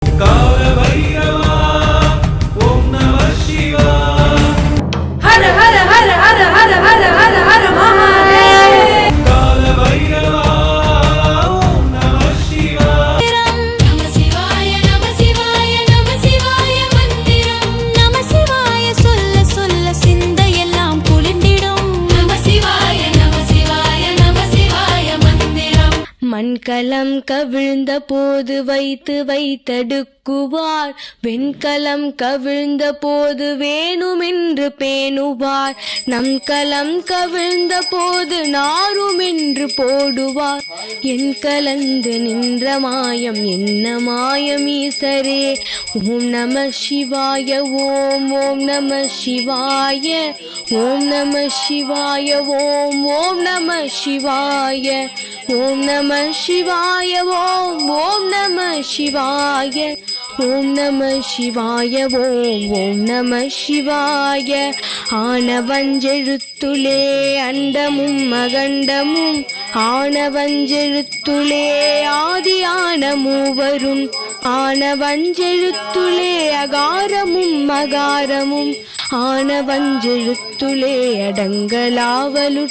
கால பைரவா ஓம் நம சிவா. ஹர ஹர ஹர ஹர ஹர ஹர ஹர ஹர மகாதேவ். கால பைரவா ஓம் நம சிவா. நம சிவாய நம சிவாய நம சிவாய மந்திரம். நம சிவாய சொல்ல சொல்ல சிந்தையெல்லாம் குளிர்ந்திடும். நம சிவாய நம சிவாய நம சிவாய மந்திரம். மண்கலம் கவிழ்ந்த போது வைத்து வைத்தடுக்குவார். வெண்கலம் கவிழ்ந்த போது வேணுமென்று பேணுவார். நம் கலம் கவிழ்ந்த போது நாருமென்று போடுவார். என் கலந்து நின்ற மாயம் என்ன மாயம் ஈசரே. ஓம் நம சிவாய ஓம் ஓம் நம சிவாய ஓம் நம சிவாய ஓம் ஓம் நம சிவாய ஓம் நம சிவாய ஓம் ஓம் நம சிவாய ஓம் நம சிவாய ஓம் ஓம் நம சிவாய. ஆனவஞ்செழுத்துளே அண்டமும் அகண்டமும் ஆனவஞ்செழுத்துளே ஆதியான மூவரும். ஆனவஞ்செழுத்துளே அகாரமும் அகாரமும் ஆனவஞ்செழுத்துளே அடங்கலாவலுற்றதே.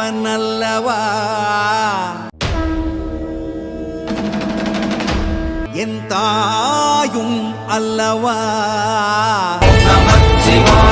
ஐயப்பன் அல்லவா என் தாயும் அல்லவா நமச்சிவாய